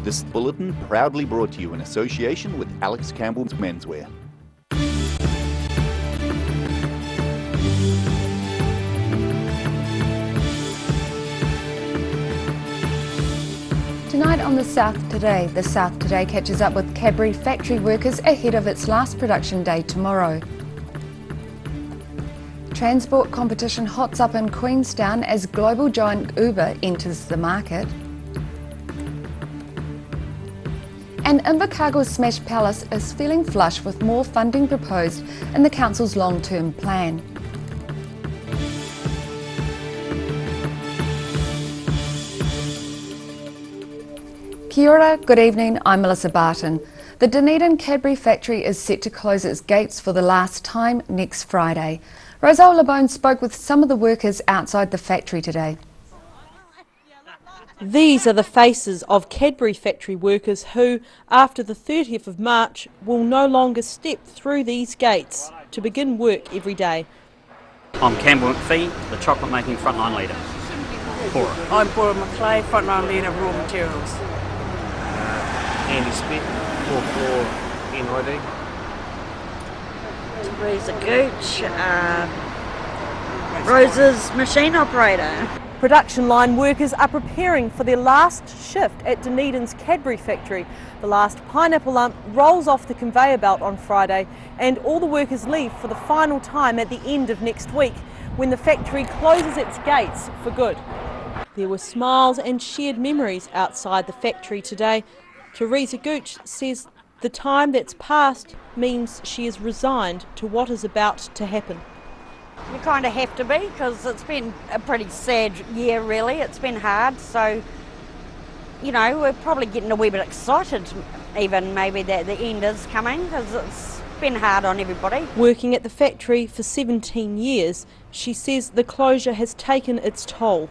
This bulletin proudly brought to you in association with Alex Campbell's Menswear. Tonight on The South Today catches up with Cadbury factory workers ahead of its last production day tomorrow. Transport competition hots up in Queenstown as global giant Uber enters the market. And Invercargill's Smash Palace is feeling flush with more funding proposed in the council's long-term plan. Kia ora, good evening, I'm Melissa Barton. The Dunedin Cadbury factory is set to close its gates for the last time next Friday. Roselle LeBone spoke with some of the workers outside the factory today. These are the faces of Cadbury factory workers who, after the 30th of March, will no longer step through these gates to begin work every day. I'm Campbell McPhee, the chocolate making frontline leader. Cora. I'm Cora McClay, frontline leader of raw materials. Andy Smith, 4th floor NID. Teresa Gooch, Rose's machine operator. Production line workers are preparing for their last shift at Dunedin's Cadbury factory. The last pineapple lump rolls off the conveyor belt on Friday and all the workers leave for the final time at the end of next week when the factory closes its gates for good. There were smiles and shared memories outside the factory today. Teresa Gooch says the time that's passed means she is resigned to what is about to happen. You kind of have to be, because it's been a pretty sad year really. It's been hard, so you know, we're probably getting a wee bit excited even maybe that the end is coming, because it's been hard on everybody. Working at the factory for 17 years, she says the closure has taken its toll.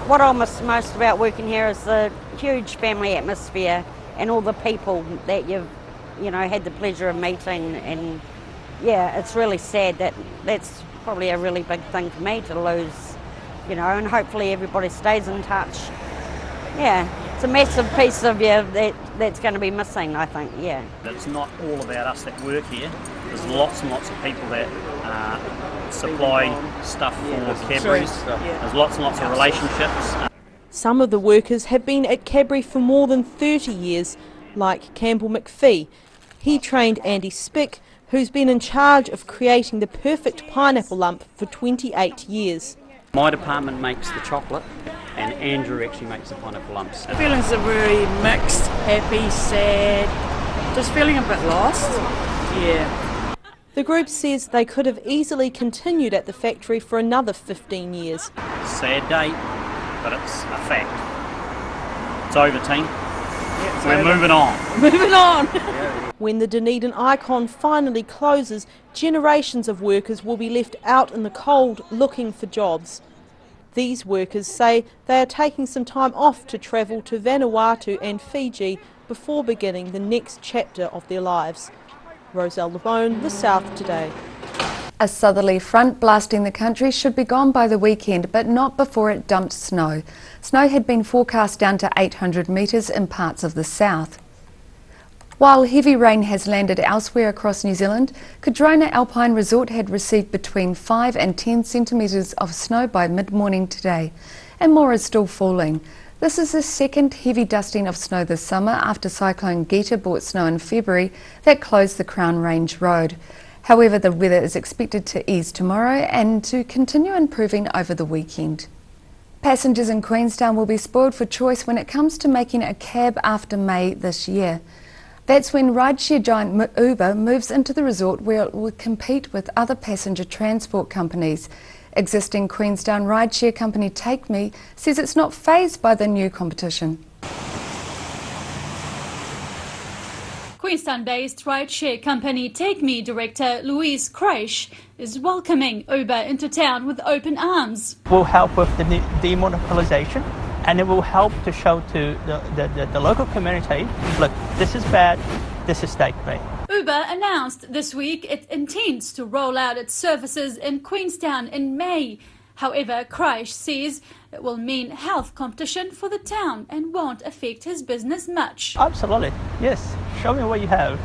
What I miss most about working here is the huge family atmosphere and all the people that you've had the pleasure of meeting, and yeah, it's really sad that's probably a really big thing for me to lose, and hopefully everybody stays in touch. Yeah, it's a massive piece of you that's going to be missing, I think, yeah. It's not all about us that work here. There's lots and lots of people that supply stuff for Cadbury's. There's lots and lots of relationships. Some of the workers have been at Cadbury for more than 30 years, like Campbell McPhee. He trained Andy Spick, who's been in charge of creating the perfect pineapple lump for 28 years. My department makes the chocolate and Andrew actually makes the pineapple lumps. The feelings are very mixed, happy, sad, just feeling a bit lost. Yeah. The group says they could have easily continued at the factory for another 15 years. Sad day, but it's a fact. It's over, team. Yeah, We're moving on. Moving on. When the Dunedin icon finally closes, generations of workers will be left out in the cold looking for jobs. These workers say they are taking some time off to travel to Vanuatu and Fiji before beginning the next chapter of their lives. Roselle LeBone, The South Today. A southerly front blasting the country should be gone by the weekend, but not before it dumped snow. Snow had been forecast down to 800 metres in parts of the south. While heavy rain has landed elsewhere across New Zealand, Cardrona Alpine Resort had received between 5 and 10 centimetres of snow by mid-morning today, and more is still falling. This is the second heavy dusting of snow this summer after Cyclone Gita brought snow in February that closed the Crown Range Road. However, the weather is expected to ease tomorrow and to continue improving over the weekend. Passengers in Queenstown will be spoiled for choice when it comes to making a cab after May this year. That's when rideshare giant Uber moves into the resort, where it will compete with other passenger transport companies. Existing Queenstown rideshare company Take Me says it's not fazed by the new competition. Queenstown-based rideshare company Take Me director Louise Kreisch is welcoming Uber into town with open arms. Will help with the demonopolization, and it will help to show to the local community, look, this is bad, this is Take Me. Uber announced this week it intends to roll out its services in Queenstown in May. However, Kreisch says it will mean health competition for the town and won't affect his business much. Absolutely, yes. Show me what you have.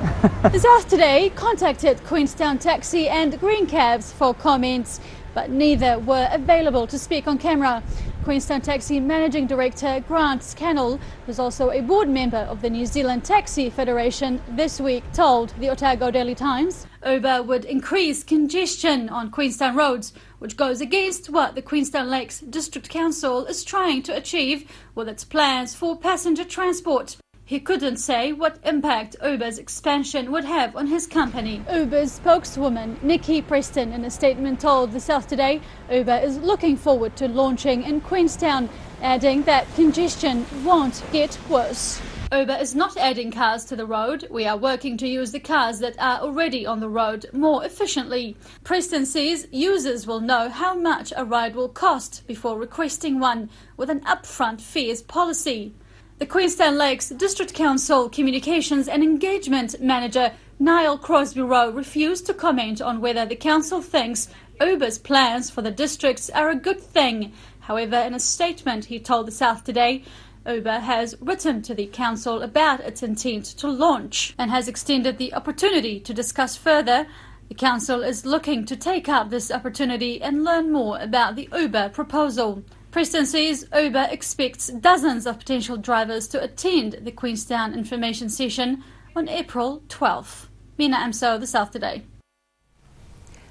The South Today contacted Queenstown Taxi and Green Cabs for comments, but neither were available to speak on camera. Queenstown Taxi Managing Director Grant Scannell, who's also a board member of the New Zealand Taxi Federation, this week told the Otago Daily Times Uber would increase congestion on Queenstown roads, which goes against what the Queenstown Lakes District Council is trying to achieve with its plans for passenger transport. He couldn't say what impact Uber's expansion would have on his company. Uber's spokeswoman, Nikki Preston, in a statement told the South Today, Uber is looking forward to launching in Queenstown, adding that congestion won't get worse. Uber is not adding cars to the road. We are working to use the cars that are already on the road more efficiently. Preston says users will know how much a ride will cost before requesting one, with an upfront fares policy. The Queenstown Lakes District Council Communications and Engagement Manager Niall Crosby-Rowe refused to comment on whether the council thinks Uber's plans for the districts are a good thing. However, in a statement he told the South Today, Uber has written to the council about its intent to launch and has extended the opportunity to discuss further. The council is looking to take up this opportunity and learn more about the Uber proposal. Preston says Uber expects dozens of potential drivers to attend the Queenstown information session on April 12th. Mina Amso, the South Today.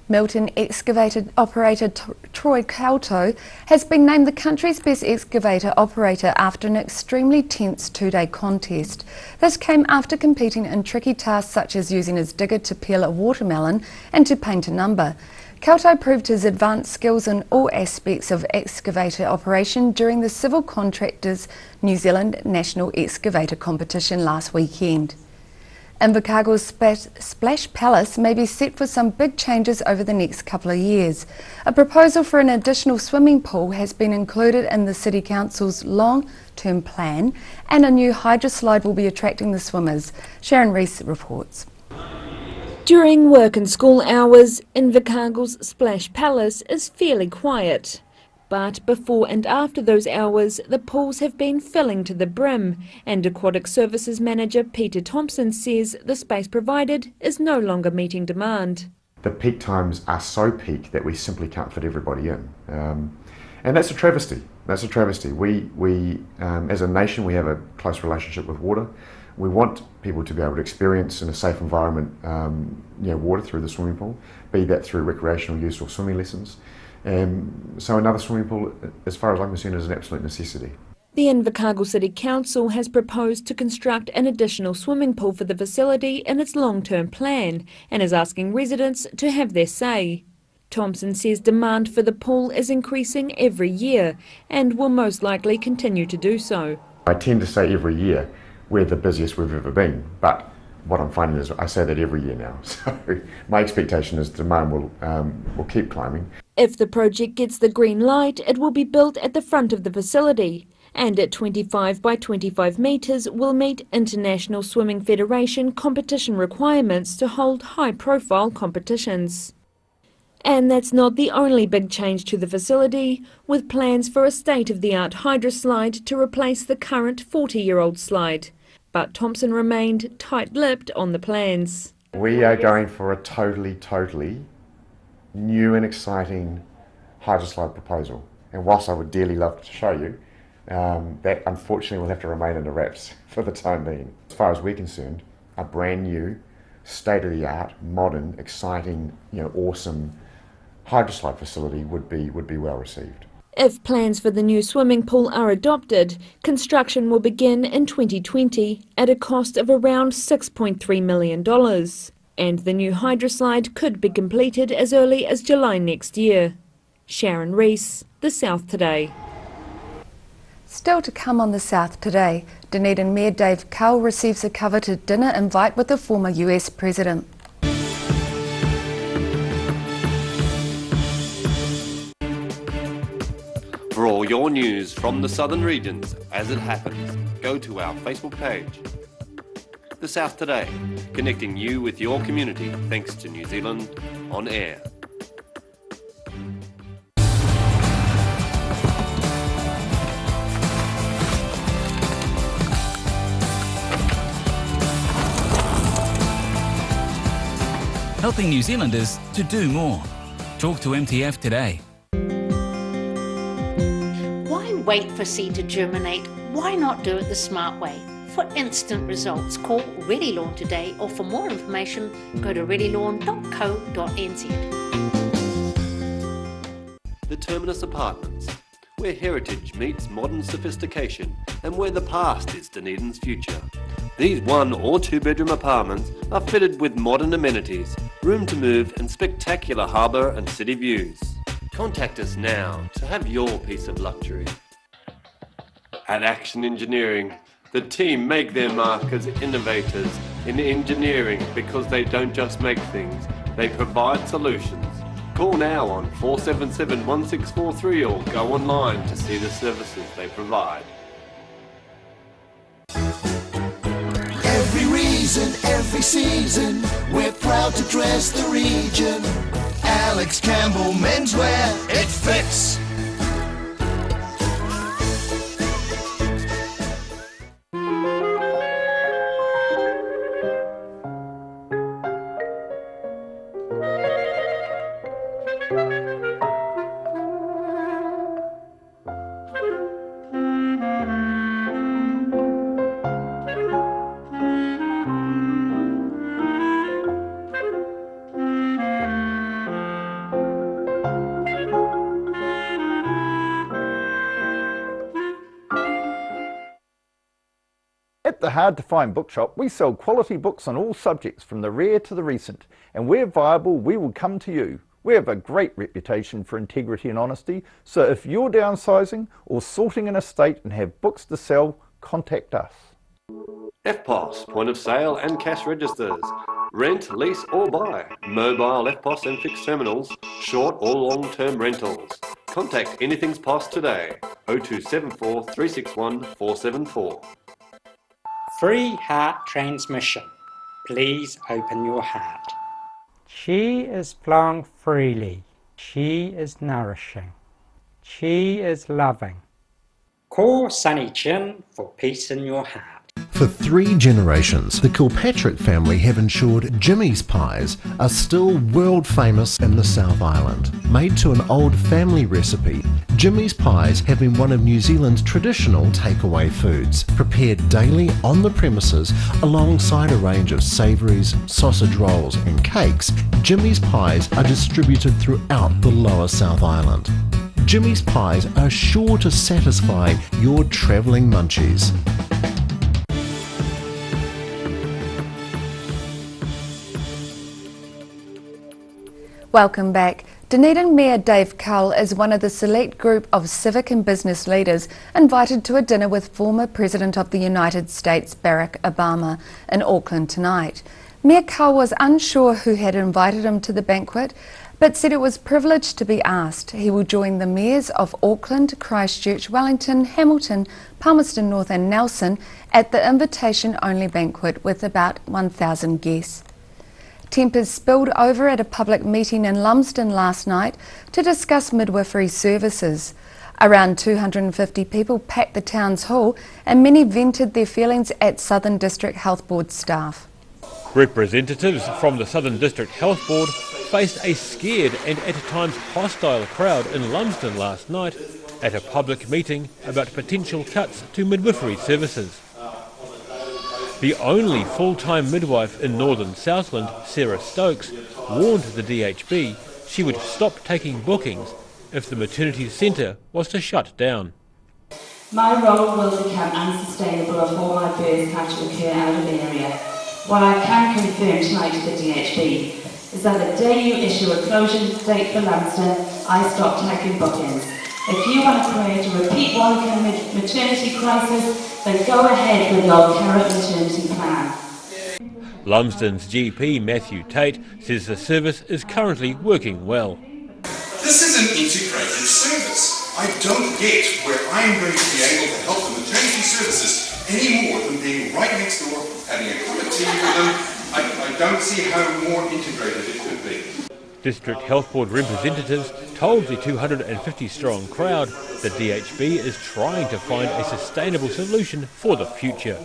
Milton excavator operator Troy Kauto has been named the country's best excavator operator after an extremely tense two-day contest. This came after competing in tricky tasks such as using his digger to peel a watermelon and to paint a number. Kauto proved his advanced skills in all aspects of excavator operation during the Civil Contractors New Zealand National Excavator Competition last weekend. Invercargill's Splash Palace may be set for some big changes over the next couple of years. A proposal for an additional swimming pool has been included in the City Council's long-term plan, and a new hydroslide will be attracting the swimmers. Sharon Rees reports. During work and school hours, Invercargill's Splash Palace is fairly quiet. But before and after those hours, the pools have been filling to the brim, and Aquatic Services Manager Peter Thompson says the space provided is no longer meeting demand. The peak times are so peak that we simply can't fit everybody in. And that's a travesty. That's a travesty. We as a nation, we have a close relationship with water. We want people to be able to experience in a safe environment water through the swimming pool, be that through recreational use or swimming lessons. So another swimming pool, as far as I'm concerned, is an absolute necessity. The Invercargill City Council has proposed to construct an additional swimming pool for the facility in its long-term plan and is asking residents to have their say. Thompson says demand for the pool is increasing every year and will most likely continue to do so. I tend to say every year we're the busiest we've ever been, but what I'm finding is I say that every year now. So my expectation is demand will keep climbing. If the project gets the green light, it will be built at the front of the facility, and at 25 by 25 metres will meet International Swimming Federation competition requirements to hold high-profile competitions. And that's not the only big change to the facility, with plans for a state-of-the-art hydroslide to replace the current 40-year-old slide. But Thompson remained tight-lipped on the plans. We are going for a totally new and exciting hydroslide proposal. And whilst I would dearly love to show you, that unfortunately will have to remain in the wraps for the time being. As far as we're concerned, a brand new, state-of-the-art, modern, exciting, awesome hydroslide facility would be well received. If plans for the new swimming pool are adopted, construction will begin in 2020 at a cost of around $6.3 million. And the new hydroslide could be completed as early as July next year. Sharon Rees, The South Today. Still to come on The South Today, Dunedin Mayor Dave Cull receives a coveted dinner invite with the former US President. For all your news from the southern regions as it happens, go to our Facebook page. The South Today, connecting you with your community thanks to New Zealand On Air. helping New Zealanders to do more. Talk to MTF today. Why wait for seed to germinate? Why not do it the smart way? For instant results, call Ready Lawn today, or for more information, go to readylawn.co.nz. The Terminus Apartments, where heritage meets modern sophistication and where the past is Dunedin's future. These 1 or 2 bedroom apartments are fitted with modern amenities, room to move and spectacular harbour and city views. Contact us now to have your piece of luxury. At Action Engineering, the team make their mark as innovators in engineering because they don't just make things, they provide solutions. Call now on 477 1643 or go online to see the services they provide. Every reason, every season, we're proud to dress the region. Alex Campbell Menswear, it fits. At the Hard to Find Bookshop, we sell quality books on all subjects from the rare to the recent, and where viable, we will come to you. We have a great reputation for integrity and honesty, so if you're downsizing or sorting an estate and have books to sell, contact us. FPOS, point of sale and cash registers. Rent, lease or buy. Mobile FPOS and fixed terminals. Short or long-term rentals. Contact Anything's POS today. 0274 361 474. Free heart transmission. Please open your heart. Chi is flowing freely. Chi is nourishing. Chi is loving. Call Sunny Chin for peace in your heart. For 3 generations, the Kilpatrick family have ensured Jimmy's pies are still world famous in the South Island. Made to an old family recipe, Jimmy's pies have been one of New Zealand's traditional takeaway foods, prepared daily on the premises alongside a range of savouries, sausage rolls and cakes. Jimmy's pies are distributed throughout the lower South Island. Jimmy's pies are sure to satisfy your travelling munchies. Welcome back. Dunedin Mayor Dave Cull is one of the select group of civic and business leaders invited to a dinner with former President of the United States Barack Obama in Auckland tonight. Mayor Cull was unsure who had invited him to the banquet, but said it was privileged to be asked. He will join the mayors of Auckland, Christchurch, Wellington, Hamilton, Palmerston North and Nelson at the invitation-only banquet with about 1,000 guests. Tempers spilled over at a public meeting in Lumsden last night to discuss midwifery services. Around 250 people packed the town's hall and many vented their feelings at Southern District Health Board staff. Representatives from the Southern District Health Board faced a scared and at times hostile crowd in Lumsden last night at a public meeting about potential cuts to midwifery services. The only full-time midwife in Northern Southland, Sarah Stokes, warned the DHB she would stop taking bookings if the maternity centre was to shut down. My role will become unsustainable if all my births are to occur out of the area. What I can confirm tonight to the DHB is that the day you issue a closure date for Lumsden, I stop taking bookings. If you want to create a repeat Wellington maternity crisis, then go ahead with your current maternity plan. Lumsden's GP Matthew Tate says the service is currently working well. This is an integrated service. I don't get where I'm going to be able to help the maternity services any more than being right next door, having a cup of tea with them. I don't see how more integrated it could be. District Health Board representatives told the 250-strong crowd that DHB is trying to find a sustainable solution for the future.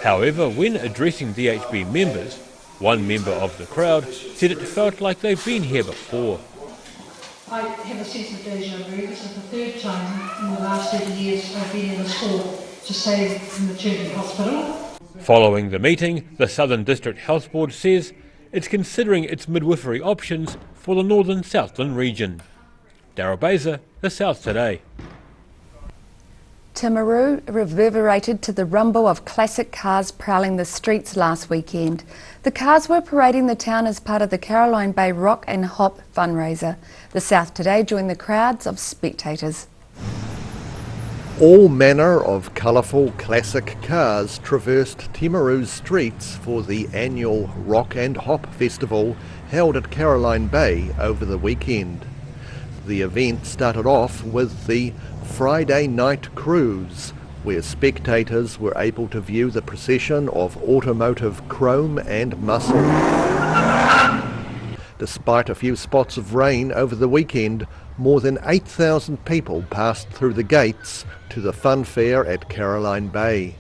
However, when addressing DHB members, One member of the crowd said it felt like they've been here before. I have a sense of deja vu. This is the third time in the last 30 years I've been in this hall to save the maternity hospital. Following the meeting, the Southern District Health Board says it's considering its midwifery options for the Northern Southland region. Daryl Baser, The South Today. Timaru reverberated to the rumble of classic cars prowling the streets last weekend. The cars were parading the town as part of the Caroline Bay Rock and Hop fundraiser. The South Today joined the crowds of spectators. All manner of colourful classic cars traversed Timaru's streets for the annual Rock and Hop Festival held at Caroline Bay over the weekend. The event started off with the Friday Night Cruise, where spectators were able to view the procession of automotive chrome and muscle. Despite a few spots of rain over the weekend, more than 8,000 people passed through the gates to the fun fair at Caroline Bay.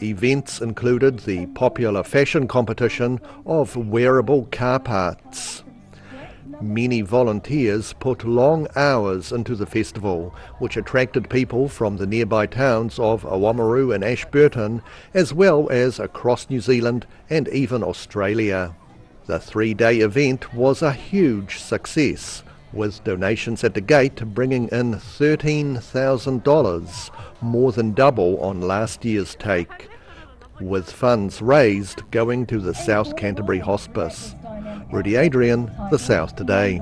Events included the popular fashion competition of wearable car parts. Many volunteers put long hours into the festival, which attracted people from the nearby towns of Oamaru and Ashburton, as well as across New Zealand and even Australia. The three-day event was a huge success, with donations at the gate bringing in $13,000, more than double on last year's take, with funds raised going to the South Canterbury Hospice. Rudy Adrian, The South Today.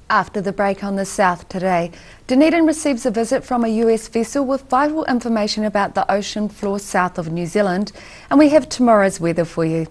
After the break on The South Today, Dunedin receives a visit from a US vessel with vital information about the ocean floor south of New Zealand, and we have tomorrow's weather for you.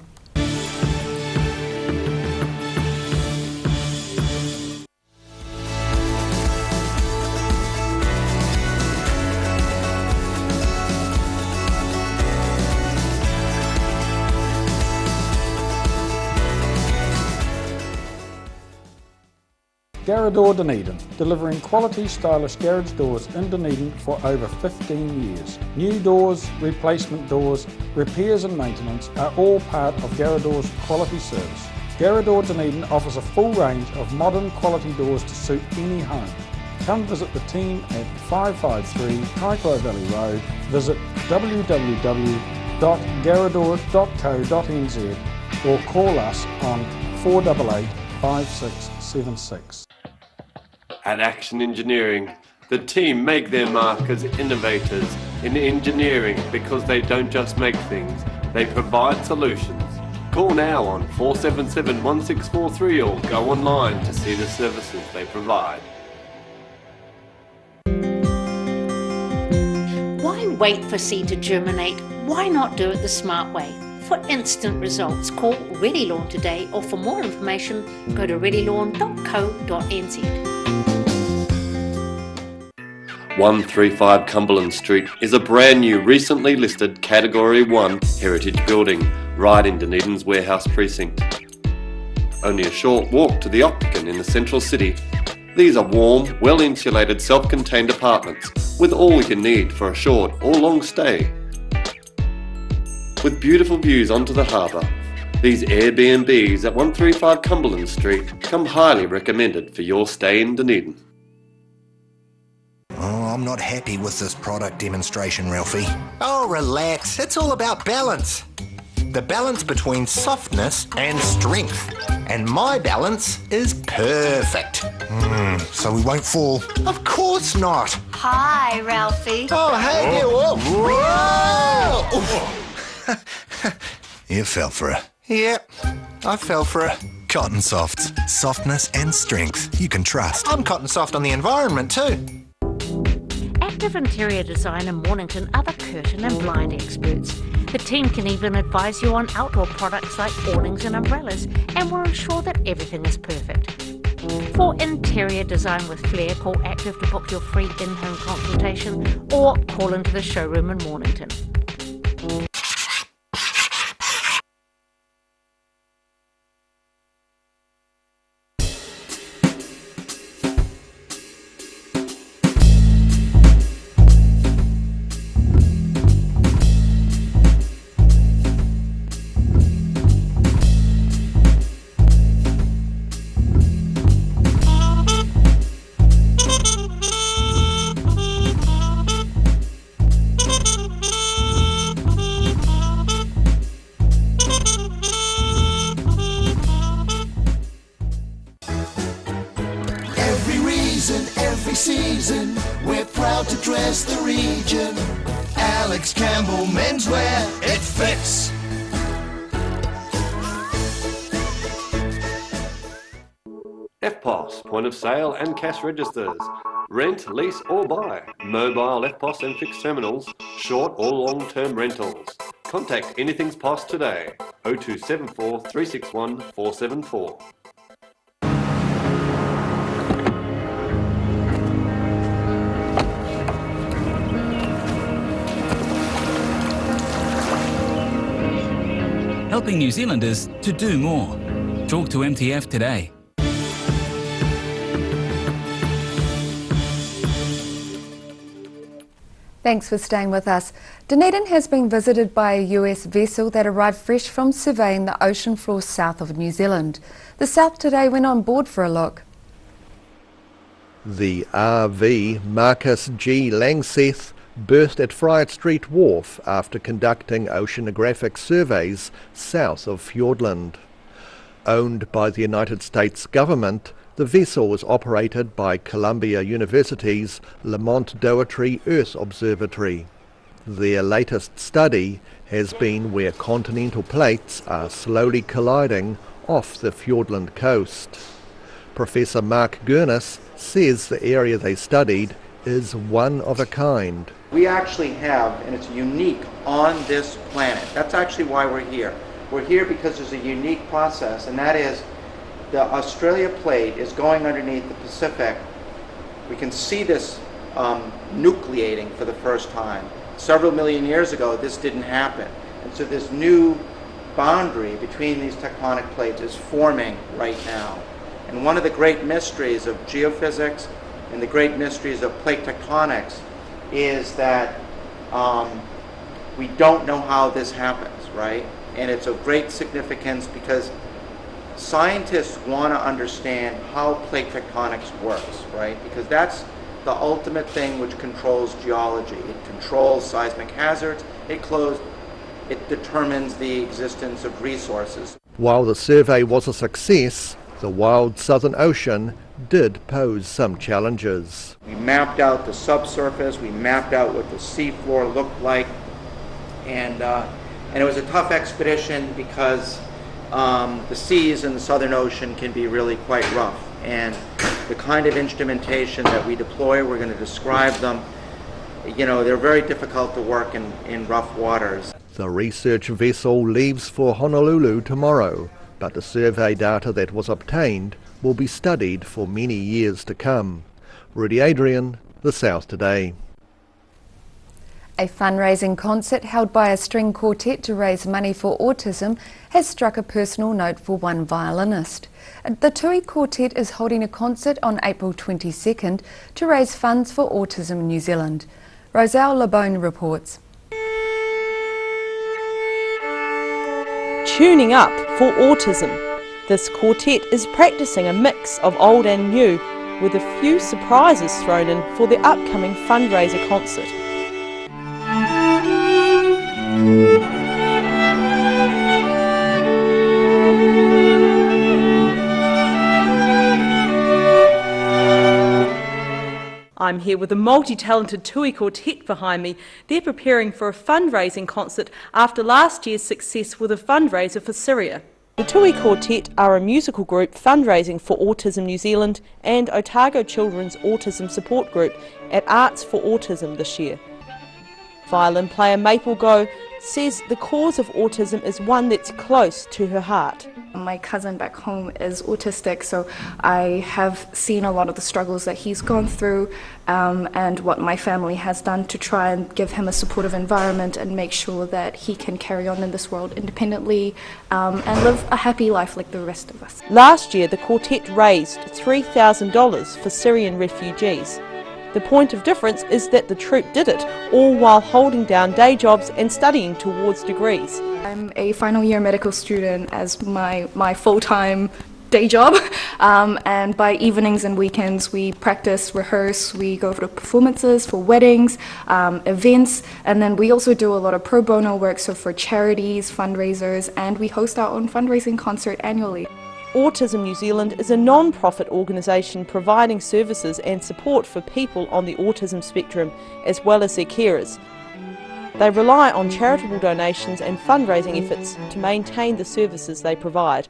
Garrador Dunedin, delivering quality stylish garage doors in Dunedin for over 15 years. New doors, replacement doors, repairs and maintenance are all part of Garrador's quality service. Garrador Dunedin offers a full range of modern quality doors to suit any home. Come visit the team at 553 Kaikoai Valley Road. Visit www.garrador.co.nz or call us on 488 5676. At Action Engineering, the team make their mark as innovators in engineering because they don't just make things, they provide solutions. Call now on 477-1643 or go online to see the services they provide. Why wait for seed to germinate? Why not do it the smart way? For instant results, call Ready Lawn today, or for more information, go to readylawn.co.nz. 135 Cumberland Street is a brand new, recently listed Category 1 heritage building right in Dunedin's warehouse precinct. Only a short walk to the Octagon in the central city. These are warm, well-insulated, self-contained apartments with all you need for a short or long stay. With beautiful views onto the harbour, these Airbnbs at 135 Cumberland Street come highly recommended for your stay in Dunedin. Oh, I'm not happy with this product demonstration, Ralphie. Oh, relax. It's all about balance. The balance between softness and strength. And my balance is perfect. So we won't fall. Of course not. Hi, Ralphie. Oh, hey there. Whoa. You fell for it. Yep, I fell for it. Cotton Softs. Softness and strength you can trust. I'm cotton soft on the environment too. Active Interior Design in Mornington are the curtain and blind experts. The team can even advise you on outdoor products like awnings and umbrellas, and will ensure that everything is perfect. For interior design with flair, call Active to book your free in-home consultation or call into the showroom in Mornington. the region. Alex Campbell Menswear, it fits. EFTPOS, point of sale and cash registers. Rent, lease or buy. Mobile EFTPOS and fixed terminals. Short or long-term rentals. Contact Anything's POS today. 0274 361 474. Helping New Zealanders to do more. Talk to MTF today. Thanks for staying with us. Dunedin has been visited by a US vessel that arrived fresh from surveying the ocean floor south of New Zealand. The South Today went on board for a look. The RV Marcus G. Langseth berthed at Friar Street Wharf after conducting oceanographic surveys south of Fiordland. Owned by the United States government, the vessel was operated by Columbia University's Lamont Doherty Earth Observatory. Their latest study has been where continental plates are slowly colliding off the Fiordland coast. Professor Mark Gurnis says the area they studied is one of a kind. We actually have, and it's unique on this planet. That's actually why we're here. We're here because there's a unique process, and that is the Australia plate is going underneath the Pacific. We can see this nucleating for the first time. Several million years ago, this didn't happen. And so this new boundary between these tectonic plates is forming right now. And one of the great mysteries of geophysics and the great mysteries of plate tectonics is that we don't know how this happens, right? And it's of great significance because scientists want to understand how plate tectonics works, right? Because that's the ultimate thing which controls geology. It controls seismic hazards. It determines the existence of resources. While the survey was a success, the wild Southern Ocean did pose some challenges. We mapped out the subsurface, we mapped out what the seafloor looked like, and it was a tough expedition because the seas in the Southern Ocean can be really quite rough, and the kind of instrumentation that we deploy, we're going to describe them, you know, they're very difficult to work in rough waters. The research vessel leaves for Honolulu tomorrow, but the survey data that was obtained will be studied for many years to come. Rudy Adrian, The South Today. A fundraising concert held by a string quartet to raise money for autism has struck a personal note for one violinist. The Tui Quartet is holding a concert on April 22nd to raise funds for autism in New Zealand. Roselle Labone reports. Tuning up for autism. This quartet is practicing a mix of old and new, with a few surprises thrown in for the upcoming fundraiser concert. I'm here with a multi-talented Tui Quartet behind me. They're preparing for a fundraising concert after last year's success with a fundraiser for Syria. The Tui Quartet are a musical group fundraising for Autism New Zealand and Otago Children's Autism Support Group at Arts for Autism this year. Violin player Maple Go says the cause of autism is one that's close to her heart. My cousin back home is autistic, so I have seen a lot of the struggles that he's gone through and what my family has done to try and give him a supportive environment and make sure that he can carry on in this world independently and live a happy life like the rest of us. Last year, the quartet raised $3,000 for Syrian refugees. The point of difference is that the troupe did it, all while holding down day jobs and studying towards degrees. I'm a final year medical student as my full-time day job, and by evenings and weekends we practice, rehearse, we go for performances for weddings, events, and then we also do a lot of pro bono work, so for charities, fundraisers, and we host our own fundraising concert annually. Autism New Zealand is a non-profit organisation providing services and support for people on the autism spectrum as well as their carers. They rely on charitable donations and fundraising efforts to maintain the services they provide.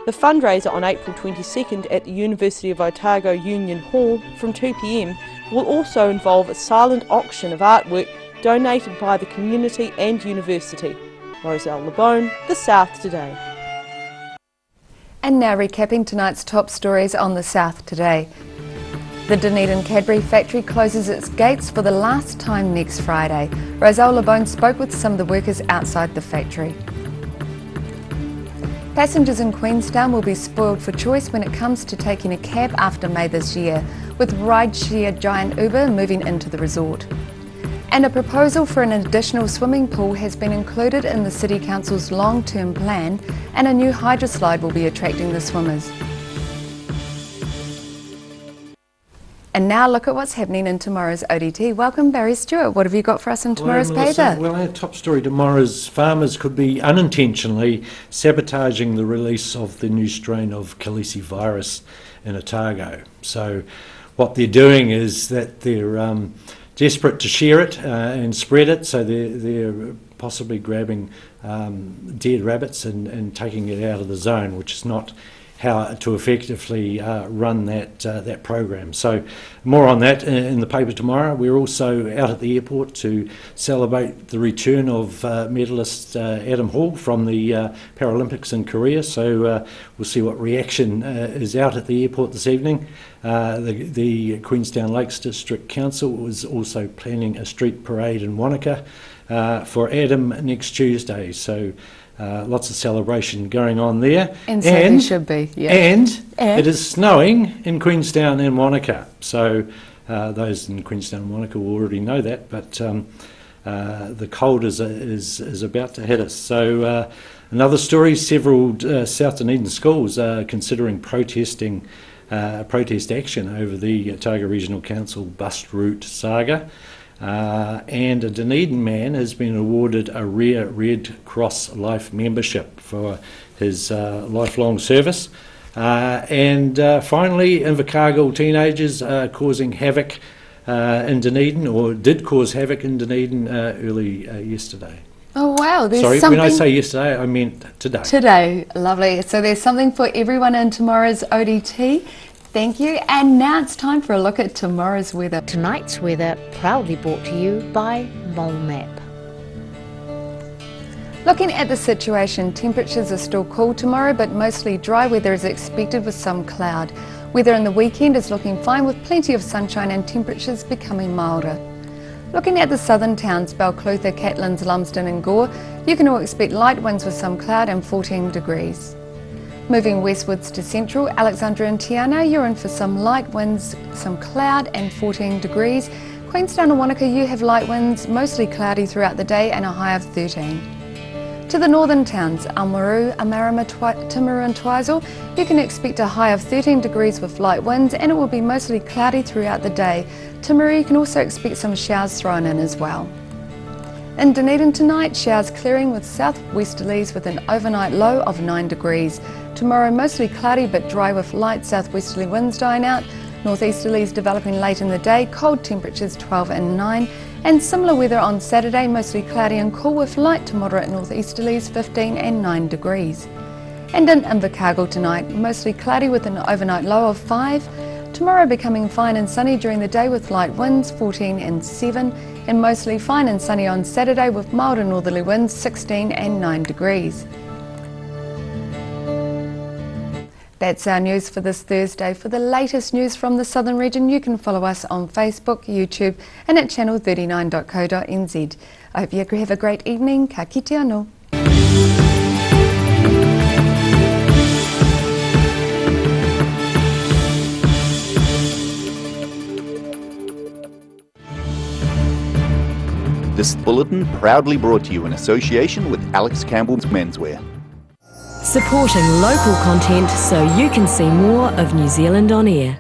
The fundraiser on April 22nd at the University of Otago Union Hall from 2 p.m. will also involve a silent auction of artwork donated by the community and university. Roselle Lebone, The South Today. And now recapping tonight's top stories on The South Today. The Dunedin Cadbury factory closes its gates for the last time next Friday. Roselle Lebone spoke with some of the workers outside the factory. Passengers in Queenstown will be spoiled for choice when it comes to taking a cab after May this year, with rideshare giant Uber moving into the resort. And a proposal for an additional swimming pool has been included in the City Council's long-term plan, and a new hydroslide will be attracting the swimmers. And now look at what's happening in tomorrow's ODT. Welcome, Barry Stewart. What have you got for us in tomorrow's paper? Well, our top story tomorrow is farmers could be unintentionally sabotaging the release of the new strain of Khaleesi virus in Otago. So what they're doing is that they're desperate to share it and spread it, so they're possibly grabbing dead rabbits and taking it out of the zone, which is not how to effectively run that program. So more on that in the paper tomorrow. We're also out at the airport to celebrate the return of medalist Adam Hall from the Paralympics in Korea. So we'll see what reaction is out at the airport this evening. The Queenstown Lakes District Council was also planning a street parade in Wanaka for Adam next Tuesday. So lots of celebration going on there. And so there should be, yeah. And it is snowing in Queenstown and Wanaka. So those in Queenstown and Wanaka will already know that, but the cold is about to hit us. So another story, several South Dunedin schools are considering protest action over the Otago Regional Council bus route saga. And a Dunedin man has been awarded a rare Red Cross Life membership for his lifelong service. And finally, Invercargill teenagers are causing havoc in Dunedin, or did cause havoc in Dunedin early yesterday. Oh wow, there's Sorry, something... when I say yesterday, I meant today. Today, lovely. So there's something for everyone in tomorrow's ODT. Thank you, and now it's time for a look at tomorrow's weather. Tonight's weather proudly brought to you by MolMap. Looking at the situation, temperatures are still cool tomorrow, but mostly dry weather is expected with some cloud. Weather in the weekend is looking fine with plenty of sunshine and temperatures becoming milder. Looking at the southern towns, Balclutha, Catlins, Lumsden and Gore, you can all expect light winds with some cloud and 14 degrees. Moving westwards to central, Alexandra and Tiana, you're in for some light winds, some cloud and 14 degrees. Queenstown and Wanaka, you have light winds, mostly cloudy throughout the day and a high of 13. To the northern towns, Almaru, Amarama, Timaru and Twizel, you can expect a high of 13 degrees with light winds, and it will be mostly cloudy throughout the day. Timaru, you can also expect some showers thrown in as well. In Dunedin tonight, showers clearing with southwesterlies with an overnight low of 9 degrees. Tomorrow mostly cloudy but dry with light southwesterly winds dying out. Northeasterlies developing late in the day, cold temperatures 12 and 9. And similar weather on Saturday, mostly cloudy and cool with light to moderate northeasterlies 15 and 9 degrees. And in Invercargill tonight, mostly cloudy with an overnight low of 5. Tomorrow becoming fine and sunny during the day with light winds 14 and 7. And mostly fine and sunny on Saturday with milder northerly winds 16 and 9 degrees. That's our news for this Thursday. For the latest news from the Southern region, you can follow us on Facebook, YouTube and at channel39.co.nz. I hope you have a great evening. Ka kite anō. This bulletin proudly brought to you in association with Alex Campbell's Menswear. Supporting local content so you can see more of New Zealand on air.